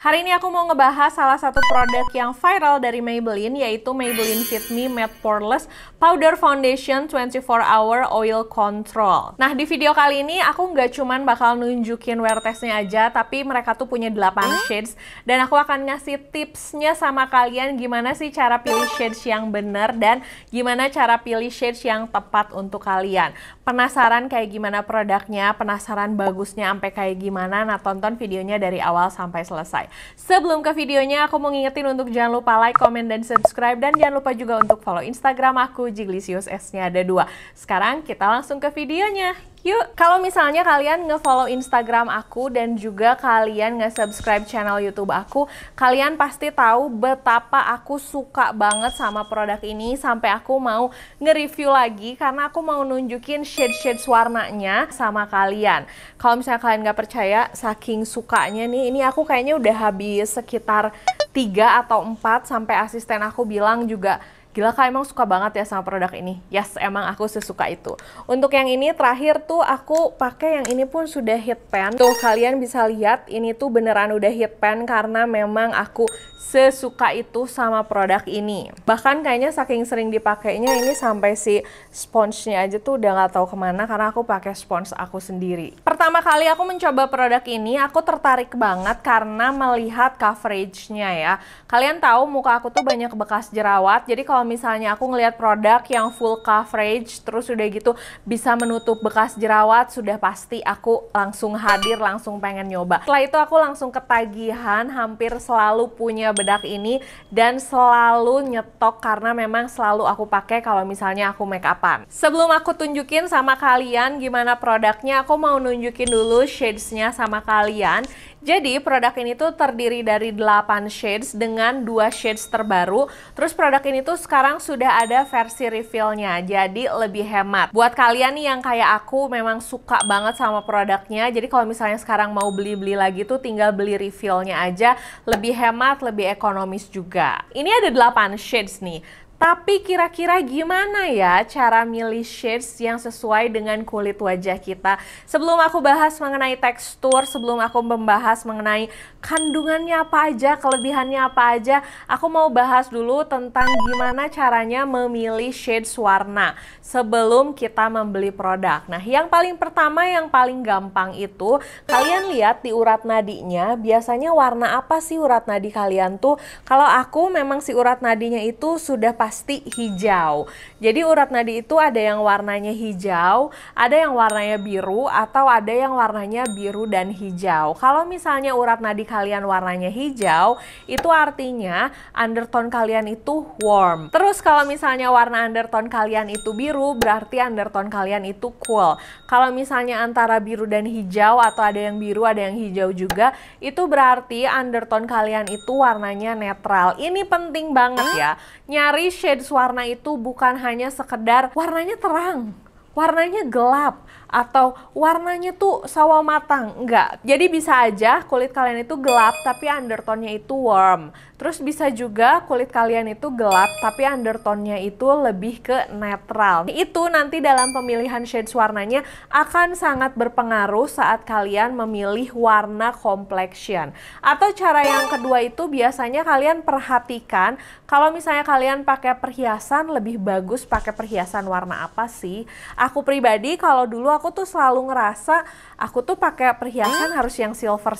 Hari ini aku mau ngebahas salah satu produk yang viral dari Maybelline, yaitu Maybelline Fit Me Matte Poreless Powder Foundation 24 Hour Oil Control. Nah, di video kali ini aku nggak cuman bakal nunjukin wear testnya aja, tapi mereka tuh punya 8 shades, dan aku akan ngasih tipsnya sama kalian gimana sih cara pilih shades yang bener, dan gimana cara pilih shades yang tepat untuk kalian. Penasaran kayak gimana produknya, penasaran bagusnya sampai kayak gimana? Nah, tonton videonya dari awal sampai selesai. Sebelum ke videonya, aku mau ngingetin untuk jangan lupa like, komen, dan subscribe. Dan jangan lupa juga untuk follow Instagram aku, Jiglisius, S-nya ada 2. Sekarang kita langsung ke videonya. Yuk, kalau misalnya kalian nge-follow Instagram aku dan juga kalian nge-subscribe channel YouTube aku, kalian pasti tahu betapa aku suka banget sama produk ini sampai aku mau nge-review lagi karena aku mau nunjukin shade-shades warnanya sama kalian. Kalau misalnya kalian nggak percaya, saking sukanya nih, ini aku kayaknya udah habis sekitar 3 atau 4 sampai asisten aku bilang juga, "Gila Kak, emang suka banget ya sama produk ini." Yes, emang aku sesuka itu. Untuk yang ini terakhir tuh aku pakai yang ini pun sudah heat pan. Tuh kalian bisa lihat ini tuh beneran udah heat pan karena memang aku sesuka itu sama produk ini. Bahkan kayaknya saking sering dipakainya ini sampai si sponsnya aja tuh udah nggak tahu kemana karena aku pakai spons aku sendiri. Pertama kali aku mencoba produk ini, aku tertarik banget karena melihat coveragenya ya. Kalian tahu muka aku tuh banyak bekas jerawat, jadi kalau misalnya aku ngelihat produk yang full coverage terus udah gitu bisa menutup bekas jerawat, sudah pasti aku langsung hadir, langsung pengen nyoba. Setelah itu aku langsung ketagihan, hampir selalu punya bedak ini dan selalu nyetok karena memang selalu aku pakai kalau misalnya aku make upan. Sebelum aku tunjukin sama kalian gimana produknya, aku mau nunjukin dulu shadesnya sama kalian. Jadi produk ini tuh terdiri dari 8 shades dengan 2 shades terbaru. Terus produk ini tuh sekarang sudah ada versi refillnya, jadi lebih hemat. Buat kalian nih yang kayak aku memang suka banget sama produknya, jadi kalau misalnya sekarang mau beli-beli lagi tuh tinggal beli refillnya aja, lebih hemat, lebih ekonomis juga. Ini ada 8 shades nih. Tapi kira-kira gimana ya cara milih shades yang sesuai dengan kulit wajah kita? Sebelum aku bahas mengenai tekstur, sebelum aku membahas mengenai kandungannya apa aja, kelebihannya apa aja, aku mau bahas dulu tentang gimana caranya memilih shades warna sebelum kita membeli produk. Nah, yang paling pertama, yang paling gampang itu, kalian lihat di urat nadinya, biasanya warna apa sih urat nadi kalian tuh? Kalau aku memang si urat nadinya itu sudah pasti hijau. Jadi urat nadi itu ada yang warnanya hijau, ada yang warnanya biru, atau ada yang warnanya biru dan hijau. Kalau misalnya urat nadi kalian warnanya hijau, itu artinya undertone kalian itu warm. Terus kalau misalnya warna undertone kalian itu biru, berarti undertone kalian itu cool. Kalau misalnya antara biru dan hijau, atau ada yang biru, ada yang hijau juga, itu berarti undertone kalian itu warnanya netral. Ini penting banget ya. Nyari shades warna itu bukan hanya sekedar warnanya terang, warnanya gelap, atau warnanya tuh sawo matang. Enggak. Jadi bisa aja kulit kalian itu gelap tapi undertone-nya itu warm. Terus bisa juga kulit kalian itu gelap tapi undertone-nya itu lebih ke netral. Itu nanti dalam pemilihan shades warnanya akan sangat berpengaruh saat kalian memilih warna complexion. Atau cara yang kedua itu biasanya kalian perhatikan kalau misalnya kalian pakai perhiasan, lebih bagus pakai perhiasan warna apa sih? Aku pribadi kalau dulu aku tuh selalu ngerasa aku tuh pakai perhiasan harus yang silver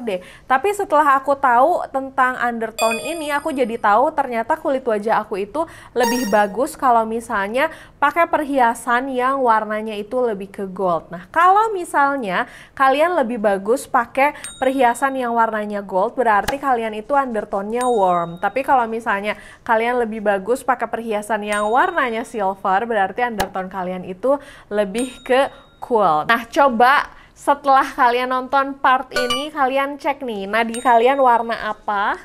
deh. Tapi setelah aku tahu tentang undertone ini, aku jadi tahu ternyata kulit wajah aku itu lebih bagus kalau misalnya pakai perhiasan yang warnanya itu lebih ke gold. Nah, kalau misalnya kalian lebih bagus pakai perhiasan yang warnanya gold, berarti kalian itu undertone-nya warm. Tapi kalau misalnya kalian lebih bagus pakai perhiasan yang warnanya silver, berarti undertone kalian itu lebih ke cool. Nah, coba setelah kalian nonton part ini, kalian cek nih, nadi kalian warna apa.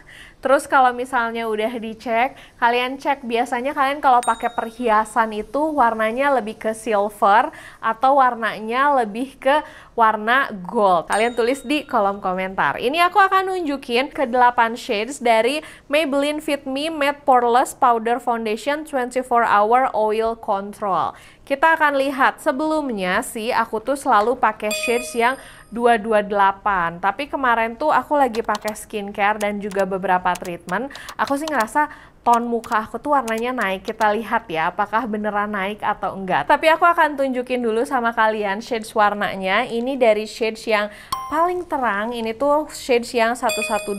Terus kalau misalnya udah dicek, kalian cek biasanya kalian kalau pakai perhiasan itu warnanya lebih ke silver atau warnanya lebih ke warna gold. Kalian tulis di kolom komentar. Ini aku akan nunjukin ke 8 shades dari Maybelline Fit Me Matte Poreless Powder Foundation 24 Hour Oil Control. Kita akan lihat sebelumnya sih aku tuh selalu pakai shades yang 228. Tapi kemarin tuh aku lagi pakai skincare dan juga beberapa treatment. Aku sih ngerasa tone muka aku tuh warnanya naik. Kita lihat ya apakah beneran naik atau enggak. Tapi aku akan tunjukin dulu sama kalian shades warnanya. Ini dari shades yang paling terang. Ini tuh shades yang 112.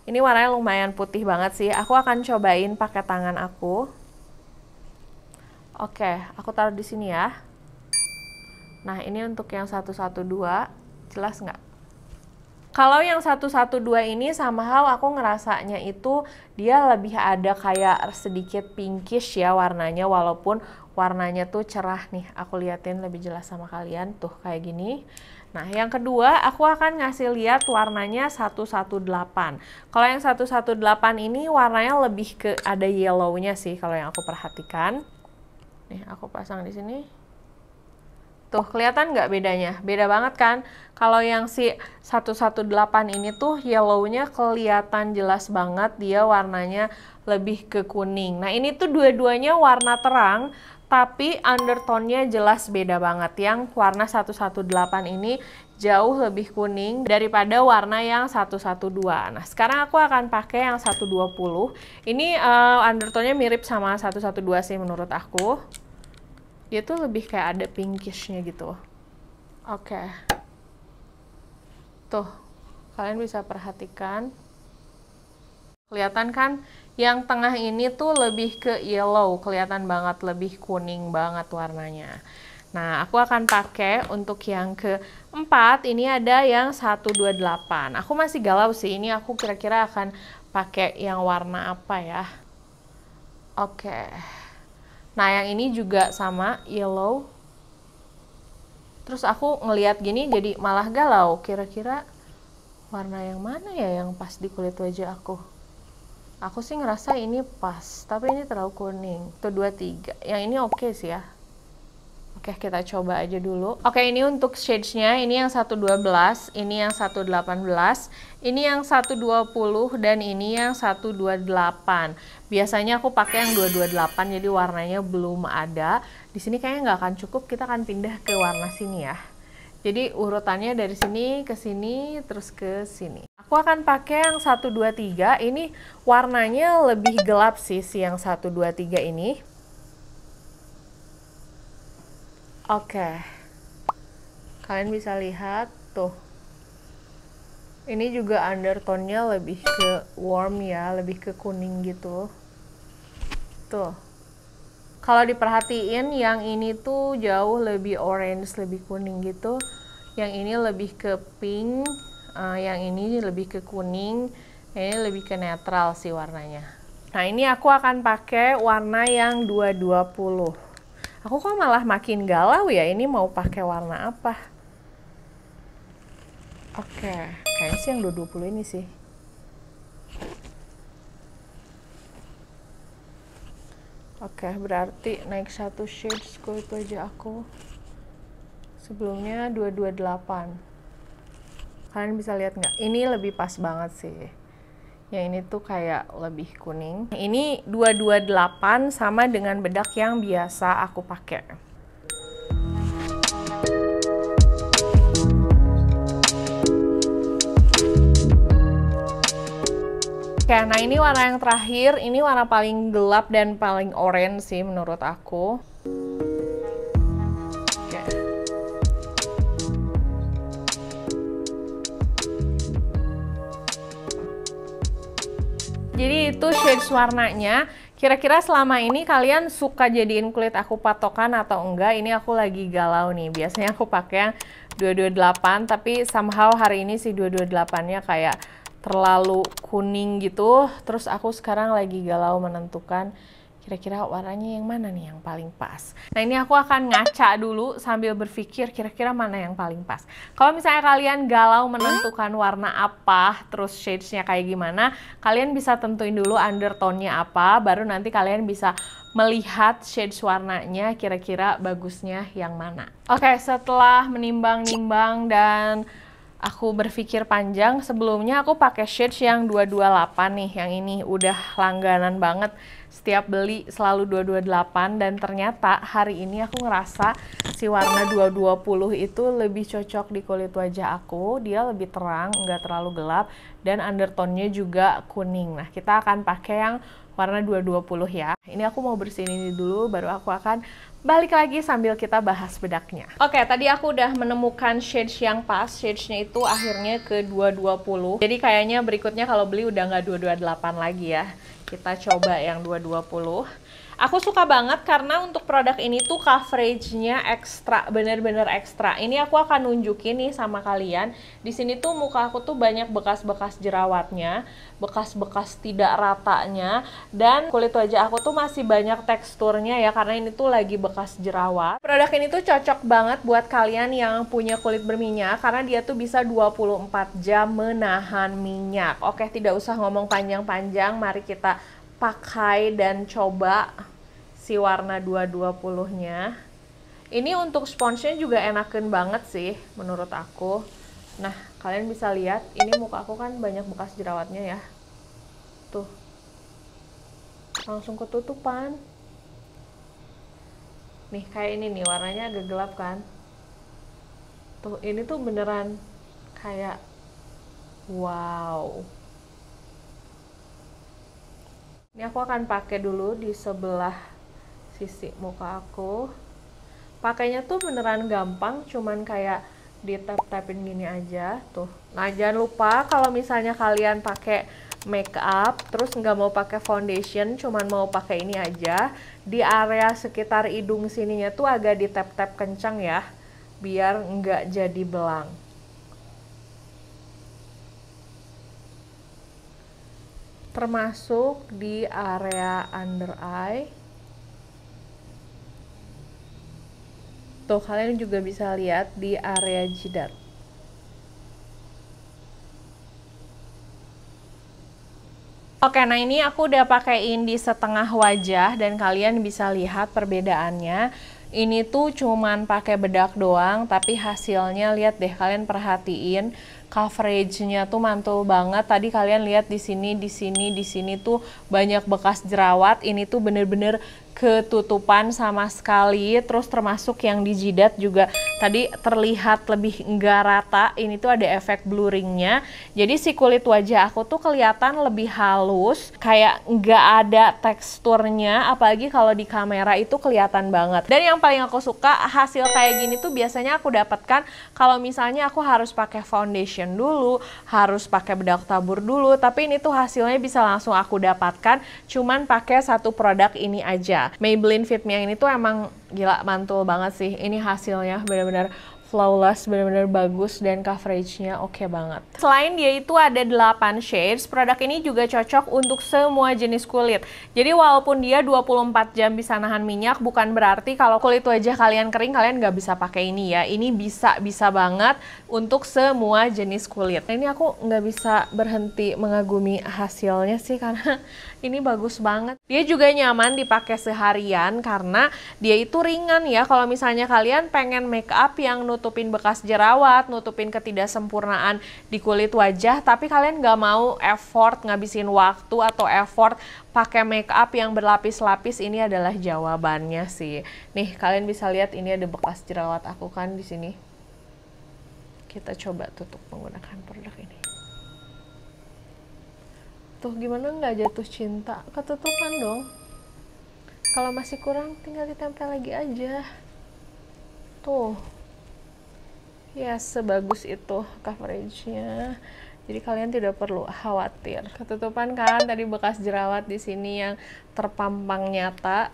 Ini warnanya lumayan putih banget sih. Aku akan cobain pakai tangan aku. Oke, aku taruh di sini ya. Nah, ini untuk yang 112. Jelas nggak? Kalau yang 112 ini somehow aku ngerasanya itu dia lebih ada kayak sedikit pinkish ya warnanya, walaupun warnanya tuh cerah nih. Aku liatin lebih jelas sama kalian tuh kayak gini. Nah, yang kedua aku akan ngasih lihat warnanya 118. Kalau yang 118 ini warnanya lebih ke ada yellow-nya sih kalau yang aku perhatikan. Nih, aku pasang di sini. Tuh, kelihatan nggak bedanya? Beda banget kan? Kalau yang si 118 ini tuh yellow-nya kelihatan jelas banget, dia warnanya lebih ke kuning. Nah, ini tuh dua-duanya warna terang, tapi undertone-nya jelas beda banget. Yang warna 118 ini jauh lebih kuning daripada warna yang 112. Nah, sekarang aku akan pakai yang 120. Ini undertone-nya mirip sama 112 sih menurut aku. Dia tuh lebih kayak ada pinkishnya gitu. Oke. Tuh, kalian bisa perhatikan. Kelihatan kan? Yang tengah ini tuh lebih ke yellow. Kelihatan banget, lebih kuning banget warnanya. Nah, aku akan pakai untuk yang keempat. Ini ada yang 128. Aku masih galau sih. Ini aku kira-kira akan pakai yang warna apa ya. Oke. Nah, yang ini juga sama, yellow. Terus aku ngeliat gini jadi malah galau. Kira-kira warna yang mana ya yang pas di kulit wajah aku? Aku sih ngerasa ini pas, tapi ini terlalu kuning. Tuh 23. Yang ini oke sih ya. Oke, kita coba aja dulu. Oke, ini untuk shades-nya. Ini yang 112, ini yang 118, ini yang 120, dan ini yang 128. Biasanya aku pakai yang 228, jadi warnanya belum ada. Di sini kayaknya nggak akan cukup, kita akan pindah ke warna sini ya. Jadi urutannya dari sini ke sini, terus ke sini. Aku akan pakai yang 123, ini warnanya lebih gelap sih, yang 123 ini. Oke, kalian bisa lihat tuh, ini juga undertone-nya lebih ke warm ya, lebih ke kuning gitu. Tuh, kalau diperhatiin yang ini tuh jauh lebih orange, lebih kuning gitu. Yang ini lebih ke pink, yang ini lebih ke kuning, ini lebih ke netral sih warnanya. Nah, ini aku akan pakai warna yang 220. Aku kok malah makin galau ya, ini mau pakai warna apa? Oke, kayaknya sih yang 220 ini sih. Oke, berarti naik 1 shades kulit wajah aku. Sebelumnya 228. Kalian bisa lihat nggak? Ini lebih pas banget sih. Yang ini tuh kayak lebih kuning. Ini 228 sama dengan bedak yang biasa aku pakai. Oke, nah ini warna yang terakhir. Ini warna paling gelap dan paling orange sih menurut aku. Jadi itu shades warnanya. Kira-kira selama ini kalian suka jadiin kulit aku patokan atau enggak? Ini aku lagi galau nih. Biasanya aku pakai yang 228, tapi somehow hari ini si 228-nya kayak terlalu kuning gitu. Terus aku sekarang lagi galau menentukan kira-kira warnanya yang mana nih yang paling pas. Nah, ini aku akan ngaca dulu sambil berpikir kira-kira mana yang paling pas. Kalau misalnya kalian galau menentukan warna apa, terus shades-nya kayak gimana, kalian bisa tentuin dulu undertone-nya apa, baru nanti kalian bisa melihat shades warnanya kira-kira bagusnya yang mana. Oke, setelah menimbang-nimbang dan aku berpikir panjang. Sebelumnya aku pakai shades yang 228 nih, yang ini udah langganan banget. Setiap beli selalu 228 dan ternyata hari ini aku ngerasa si warna 220 itu lebih cocok di kulit wajah aku. Dia lebih terang, nggak terlalu gelap dan undertone-nya juga kuning. Nah, kita akan pakai yang warna 220 ya. Ini aku mau bersihin ini dulu, baru aku akan balik lagi sambil kita bahas bedaknya. Oke, tadi aku udah menemukan shades yang pas. Shades-nya itu akhirnya ke 220. Jadi kayaknya berikutnya kalau beli udah nggak 228 lagi ya. Kita coba yang 220. Aku suka banget karena untuk produk ini tuh coveragenya ekstra, bener-bener ekstra. Ini aku akan nunjukin nih sama kalian. Di sini tuh muka aku tuh banyak bekas-bekas jerawatnya, bekas-bekas tidak ratanya, dan kulit wajah aku tuh masih banyak teksturnya ya, karena ini tuh lagi bekas jerawat. Produk ini tuh cocok banget buat kalian yang punya kulit berminyak, karena dia tuh bisa 24 jam menahan minyak. Oke, tidak usah ngomong panjang-panjang, mari kita pakai dan coba si warna 220-nya. Ini untuk sponsnya juga enakan banget sih menurut aku. Nah, kalian bisa lihat ini muka aku kan banyak bekas jerawatnya ya. Tuh. Langsung ketutupan. Nih, kayak ini nih warnanya agak gelap kan. Tuh, ini tuh beneran kayak wow. Ini aku akan pakai dulu di sebelah sisi muka aku. Pakainya tuh beneran gampang, cuman kayak di tap-tapin gini aja tuh. Nah, jangan lupa kalau misalnya kalian pakai make up terus nggak mau pakai foundation, cuman mau pakai ini aja, di area sekitar hidung sininya tuh agak di tap-tap kencang ya, biar nggak jadi belang. Termasuk di area under eye. Tuh, kalian juga bisa lihat di area jidat. Oke, nah ini aku udah pakaiin di setengah wajah dan kalian bisa lihat perbedaannya. Ini tuh cuman pakai bedak doang, tapi hasilnya lihat deh, kalian perhatiin coveragenya tuh mantul banget. Tadi kalian lihat di sini tuh banyak bekas jerawat. Ini tuh bener-bener ketutupan sama sekali. Terus termasuk yang di jidat juga tadi terlihat lebih enggak rata. Ini tuh ada efek blurringnya. Jadi si kulit wajah aku tuh kelihatan lebih halus, kayak enggak ada teksturnya. Apalagi kalau di kamera itu kelihatan banget. Dan yang paling aku suka hasil kayak gini tuh biasanya aku dapatkan kalau misalnya aku harus pakai foundation dulu, harus pakai bedak tabur dulu, tapi ini tuh hasilnya bisa langsung aku dapatkan cuman pakai satu produk ini aja. Maybelline Fit Me yang ini tuh emang gila mantul banget sih. Ini hasilnya benar-benar flawless, benar-benar bagus dan coveragenya oke banget. Selain dia itu ada 8 shades, produk ini juga cocok untuk semua jenis kulit. Jadi walaupun dia 24 jam bisa nahan minyak, bukan berarti kalau kulit wajah kalian kering, kalian nggak bisa pakai ini ya. Ini bisa banget untuk semua jenis kulit. Nah, ini aku nggak bisa berhenti mengagumi hasilnya sih, karena ini bagus banget. Dia juga nyaman dipakai seharian karena dia itu ringan ya. Kalau misalnya kalian pengen make up yang nutupin bekas jerawat, nutupin ketidaksempurnaan di kulit wajah, tapi kalian nggak mau effort ngabisin waktu atau effort pakai make up yang berlapis-lapis, ini adalah jawabannya sih. Nih, kalian bisa lihat ini ada bekas jerawat aku kan di sini. Kita coba tutup menggunakan produk ini. Tuh, gimana nggak jatuh cinta? Ketutupan dong. Kalau masih kurang tinggal ditempel lagi aja. Tuh. Ya, sebagus itu coveragenya. Jadi kalian tidak perlu khawatir. Ketutupan kan tadi bekas jerawat di sini yang terpampang nyata.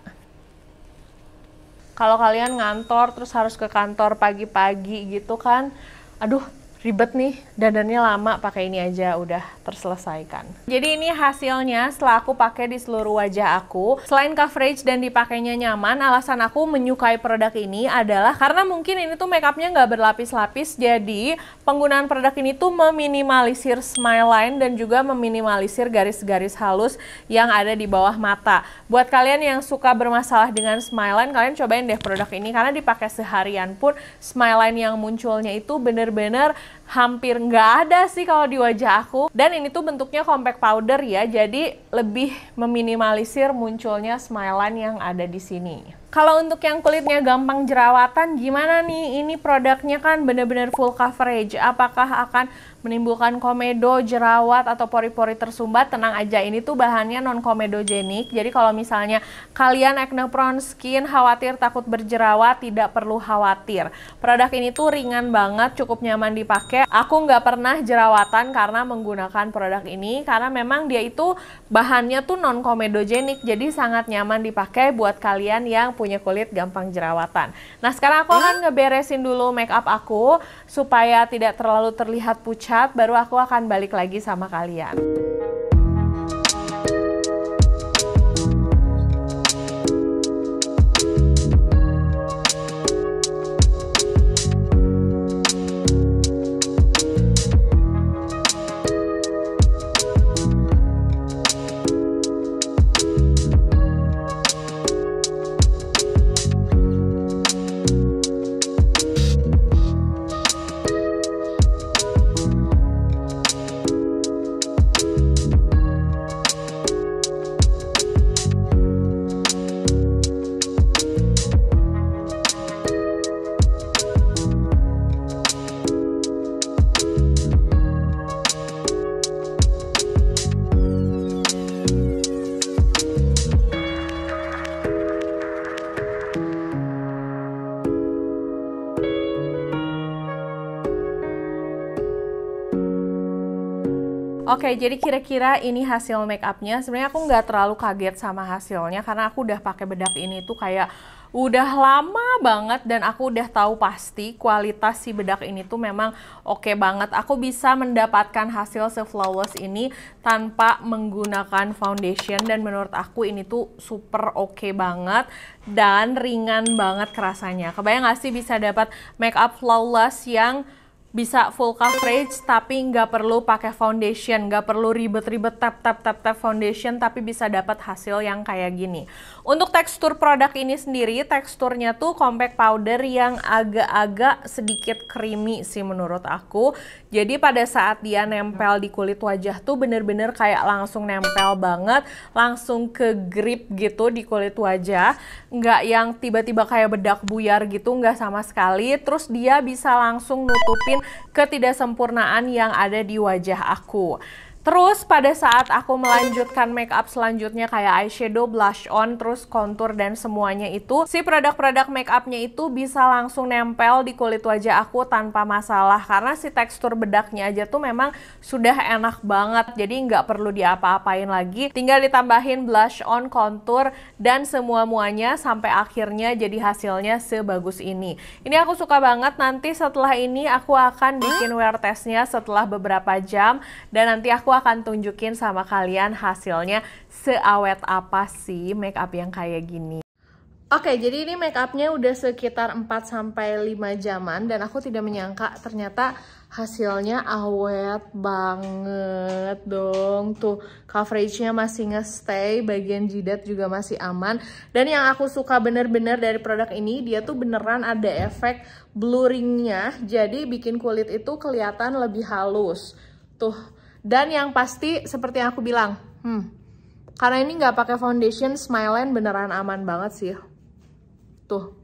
Kalau kalian ngantor terus harus ke kantor pagi-pagi gitu kan, aduh ribet nih, dandannya lama, pakai ini aja udah terselesaikan. Jadi ini hasilnya setelah aku pakai di seluruh wajah aku. Selain coverage dan dipakainya nyaman, alasan aku menyukai produk ini adalah karena mungkin ini tuh makeupnya nggak berlapis-lapis, jadi penggunaan produk ini tuh meminimalisir smile line dan juga meminimalisir garis-garis halus yang ada di bawah mata. Buat kalian yang suka bermasalah dengan smile line, kalian cobain deh produk ini karena dipakai seharian pun smile line yang munculnya itu bener-bener hampir nggak ada sih kalau di wajah aku. Dan ini tuh bentuknya compact powder ya, jadi lebih meminimalisir munculnya smile line yang ada di sini. Kalau untuk yang kulitnya gampang jerawatan, gimana nih? Ini produknya kan bener-bener full coverage. Apakah akan menimbulkan komedo, jerawat, atau pori-pori tersumbat? Tenang aja, ini tuh bahannya non-komedogenik. Jadi kalau misalnya kalian acne prone skin, khawatir takut berjerawat, tidak perlu khawatir. Produk ini tuh ringan banget, cukup nyaman dipakai. Aku nggak pernah jerawatan karena menggunakan produk ini, karena memang dia itu bahannya tuh non-komedogenik, jadi sangat nyaman dipakai buat kalian yang punya kulit gampang jerawatan. Nah, sekarang aku akan ngeberesin dulu make up aku supaya tidak terlalu terlihat pucat, baru aku akan balik lagi sama kalian. Oke, jadi kira-kira ini hasil make upnya. Sebenarnya aku nggak terlalu kaget sama hasilnya karena aku udah pakai bedak ini tuh kayak udah lama banget dan aku udah tahu pasti kualitas si bedak ini tuh memang oke banget. Aku bisa mendapatkan hasil se-flawless ini tanpa menggunakan foundation dan menurut aku ini tuh super oke banget dan ringan banget rasanya. Kebayang nggak sih bisa dapat make up flawless yang bisa full coverage tapi nggak perlu pakai foundation, nggak perlu ribet-ribet tap foundation, tapi bisa dapat hasil yang kayak gini. Untuk tekstur produk ini sendiri, teksturnya tuh compact powder yang agak-agak sedikit creamy sih menurut aku. Jadi pada saat dia nempel di kulit wajah tuh bener-bener kayak langsung nempel banget, langsung ke grip gitu di kulit wajah. Nggak yang tiba-tiba kayak bedak buyar gitu, nggak sama sekali. Terus dia bisa langsung nutupin ketidaksempurnaan yang ada di wajah aku. Terus pada saat aku melanjutkan make up selanjutnya kayak eyeshadow, blush on, terus contour dan semuanya itu, si produk-produk make upnya itu bisa langsung nempel di kulit wajah aku tanpa masalah. Karena si tekstur bedaknya aja tuh memang sudah enak banget, jadi nggak perlu diapa-apain lagi. Tinggal ditambahin blush on, contour, dan semua-muanya sampai akhirnya jadi hasilnya sebagus ini. Ini aku suka banget. Nanti setelah ini aku akan bikin wear testnya setelah beberapa jam, dan nanti aku akan tunjukin sama kalian hasilnya seawet apa sih make up yang kayak gini. Oke, jadi ini make upnya udah sekitar 4-5 jaman dan aku tidak menyangka ternyata hasilnya awet banget dong. Tuh, coveragenya masih nge-stay, bagian jidat juga masih aman. Dan yang aku suka bener-bener dari produk ini, dia tuh beneran ada efek blurringnya, jadi bikin kulit itu kelihatan lebih halus. Tuh. Dan yang pasti seperti yang aku bilang, karena ini nggak pakai foundation, smile line beneran aman banget sih. Tuh.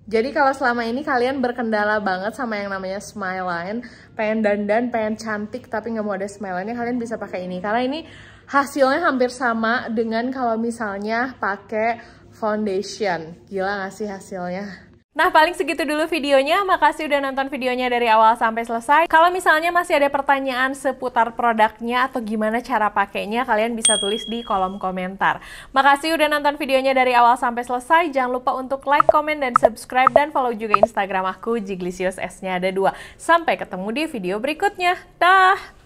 Jadi kalau selama ini kalian berkendala banget sama yang namanya smile line, pengen dandan, pengen cantik tapi nggak mau ada smile line, kalian bisa pakai ini. Karena ini hasilnya hampir sama dengan kalau misalnya pakai foundation. Gila nggak sih hasilnya? Nah, paling segitu dulu videonya. Makasih udah nonton videonya dari awal sampai selesai. Kalau misalnya masih ada pertanyaan seputar produknya atau gimana cara pakainya, kalian bisa tulis di kolom komentar. Makasih udah nonton videonya dari awal sampai selesai. Jangan lupa untuk like, komen, dan subscribe. Dan follow juga Instagram aku, Jiglisius, S-nya ada 2. Sampai ketemu di video berikutnya. Dah!